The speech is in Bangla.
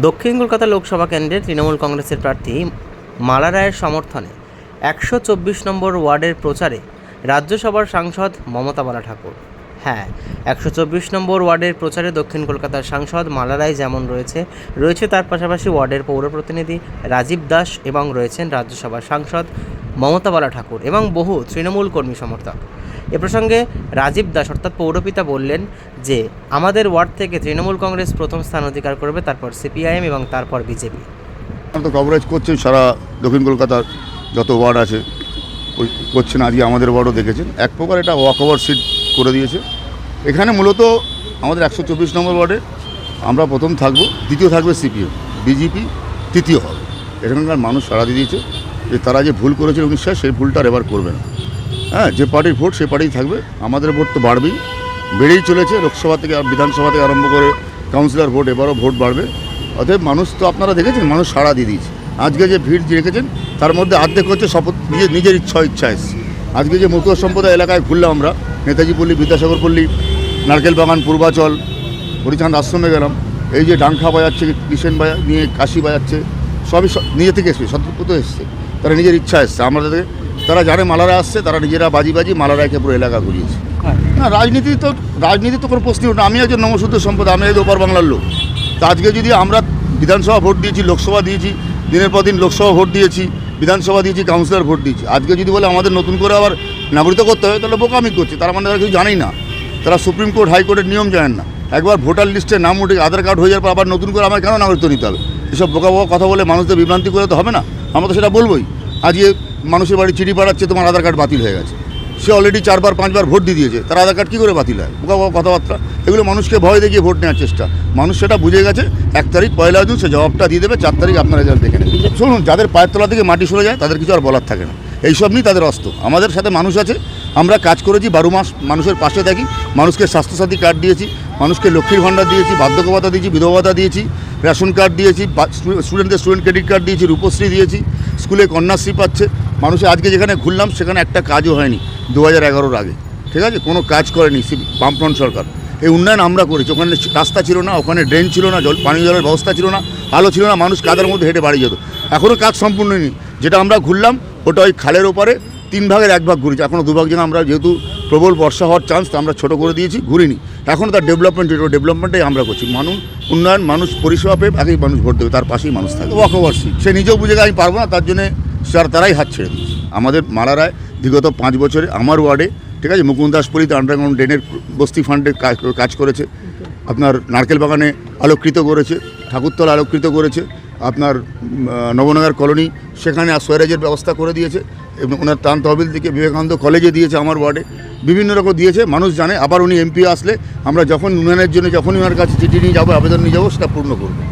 দক্ষিণ কলকাতা লোকসভা কেন্দ্রের তৃণমূল কংগ্রেসের প্রার্থী মালা রায়ের সমর্থনে 124 নম্বর ওয়ার্ডের প্রচারে রাজ্যসভার সাংসদ মমতা বালা ঠাকুর। হ্যাঁ, 124 নম্বর ওয়ার্ডের প্রচারে দক্ষিণ কলকাতার সাংসদ মালা রায় যেমন রয়েছে তার পাশাপাশি ওয়ার্ডের পৌর প্রতিনিধি রাজীব দাস এবং রয়েছেন রাজ্যসভার সাংসদ মমতা বালা ঠাকুর এবং বহু তৃণমূল কর্মী সমর্থক। এ প্রসঙ্গে রাজীব দাস অর্থাৎ পৌরপিতা বললেন যে আমাদের ওয়ার্ড থেকে তৃণমূল কংগ্রেস প্রথম স্থান অধিকার করবে, তারপর সিপিআইএম এবং তারপর বিজেপি। তো কভারেজ করছেন সারা দক্ষিণ কলকাতার যত ওয়ার্ড আছে করছেন, আজকে আমাদের ওয়ার্ডও দেখেছেন। এক প্রকার এটা ওয়াক ওভার সিট করে দিয়েছে। এখানে মূলত আমাদের 124 নম্বর ওয়ার্ডে আমরা প্রথম থাকবো, দ্বিতীয় থাকবে সিপিএম, বিজেপি তৃতীয় হবে। এখানকার মানুষ সাড়া দিয়ে দিয়েছে যে তারা যে ভুল করেছে 19 সালে সেই ভুলটা আর এবার করবে না। হ্যাঁ, যে পার্টির ভোট সেই পার্টিই থাকবে। আমাদের ভোট তো বাড়বেই, বেড়েই চলেছে। লোকসভা থেকে বিধানসভা থেকে আরম্ভ করে কাউন্সিলর ভোট এবারও ভোট বাড়বে। অতএব মানুষ তো আপনারা দেখেছেন, মানুষ সাড়া দিয়ে দিয়েছে। আজকে যে ভিড় রেখেছেন তার মধ্যে অর্ধেক হচ্ছে শপথ নিজের ইচ্ছা এসছে। আজকে যে মতুয়া সম্প্রদায় এলাকায় ঘুরলাম আমরা, নেতাজি পল্লী, বিদ্যাসাগর পল্লী, নারকেল বাগান, পূর্বাচল, হরিচাঁদ আশ্রমে গেলাম। এই যে ডাঙ্কা বাজাচ্ছে, কিষেন নিয়ে কাশি বাজাচ্ছে, সবই নিজে থেকে এসছে, সতর্কত এসছে। তারা নিজের ইচ্ছা এসছে। আমাদের তারা জানে মালারা আসছে, তারা নিজেরা বাজি মালা রায়কে পুরো এলাকা ঘুরিয়েছে। না, রাজনীতি তো কোনো প্রশ্নই ওঠে না। আমি একজন নমশূদ্র সম্পদ, আমি একজন ওপার বাংলার লোক। তা আজকে যদি আমরা বিধানসভা ভোট দিয়েছি, লোকসভা দিয়েছি, দিনের পর দিন লোকসভা ভোট দিয়েছি, বিধানসভা দিয়েছি, কাউন্সিলর ভোট দিয়েছি, আজকে যদি বলে আমাদের নতুন করে আবার নাগরিকত্ব করতে হবে, তাহলে বোকামি করছে। তারা মানে তারা কিছু জানেই না, তারা সুপ্রিম কোর্ট হাইকোর্টের নিয়ম জানেন না। একবার ভোটার লিস্টে নাম উঠে আধার কার্ড হয়ে যাওয়ার পর আবার নতুন করে আমার কেন নাগরিকত্ব নিতে হবে? এসব বোকা কথা বলে মানুষদের বিভ্রান্তি করে তো হবে না। আমরা তো সেটা বলবোই। আজকে মানুষের বাড়ি চিঠি পাঠাচ্ছে, তোমার আধার কার্ড বাতিল হয়ে গেছে। সে অলরেডি 4-5বার ভোট দিয়ে দিয়েছে, তার আধার কার্ড কী করে বাতিল হয়? বোকা কথাবার্তা, এগুলো মানুষকে ভয় দেখিয়ে ভোট নেওয়ার চেষ্টা। মানুষ সেটা বুঝে গেছে। 1 তারিখ 1 জুন সে জবাবটা দিয়ে দেবে। 4 তারিখ আপনারা রেজাল্ট দেখে নেবেন। শুনুন, যাদের পায়ের তলা থেকে মাটি সরে যায় তাদের কিছু আর বলার থাকে না। এইসব নিয়ে তাদের অস্ত। আমাদের সাথে মানুষ আছে, আমরা কাজ করেছি 12 মাস, মানুষের পাশে থাকি। মানুষকে স্বাস্থ্যসাথী কার্ড দিয়েছি, মানুষকে লক্ষ্মীর ভাণ্ডার দিয়েছি, বার্ধক্য ভাতা দিয়েছি, বিধবা ভাতা দিয়েছি, রেশন কার্ড দিয়েছি, স্টুডেন্টদের স্টুডেন্ট ক্রেডিট কার্ড দিয়েছি, রূপশ্রী দিয়েছি, স্কুলে কন্যাশ্রী পাচ্ছে। মানুষের আজকে যেখানে ঘুরলাম সেখানে একটা কাজও হয়নি 2011-র আগে, ঠিক আছে? কোনো কাজ করেনি বামফ্রন্ট সরকার। এই উন্নয়ন আমরা করেছি। ওখানে রাস্তা ছিল না, ওখানে ড্রেন ছিল না, পানীয় জলের ব্যবস্থা ছিল না, আলো ছিল না, মানুষ কাদার মধ্যে হেঁটে বাড়ি যেত। এখনও কাজ সম্পূর্ণ নেই। যেটা আমরা ঘুরলাম ওটা ওই খালের ওপারে 3 ভাগের 1 ভাগ ঘুরেছি। এখনও 2 ভাগ যেন আমরা, যেহেতু প্রবল বর্ষা হওয়ার চান্স, তা আমরা ছোটো করে দিয়েছি, ঘুরিনি। এখনও তার ডেভেলপমেন্টটাই আমরা করছি। মানুষ উন্নয়ন, মানুষ পরিষেবা পেয়ে আগেই মানুষ ভোট দেবে, তার পাশেই মানুষ থাকবে। ওয়াকওভারসি সে নিজেও বুঝে গেছে আমি পারবো না, তার জন্যে তারাই হাত ছেড়ে দিয়েছে। আমাদের মালা রায় বিগত 5 বছরে আমার ওয়ার্ডে, ঠিক আছে, মুকুন্দাসপল্লিতে আন্ডারগ্রাউন্ড ড্রেনের বস্তি ফান্ডে কাজ করেছে, আপনার নারকেল বাগানে আলোকৃত করেছে, ঠাকুরতলা আলোকৃত করেছে, আপনার নবনগর কলোনি সেখানে সোয়ারেজের ব্যবস্থা করে দিয়েছে এবং ওনার ত্রাণ তহবিল থেকে বিবেকানন্দ কলেজে দিয়েছে, আমার ওয়ার্ডে বিভিন্ন রকম দিয়েছে। মানুষ জানে। আবার উনি এমপি আসলে আমরা যখন উন্নয়নের জন্য যখনই ওনার কাছে চিঠি নিয়ে যাবো, আবেদন নিয়ে যাবো, সেটা পূর্ণ করবো।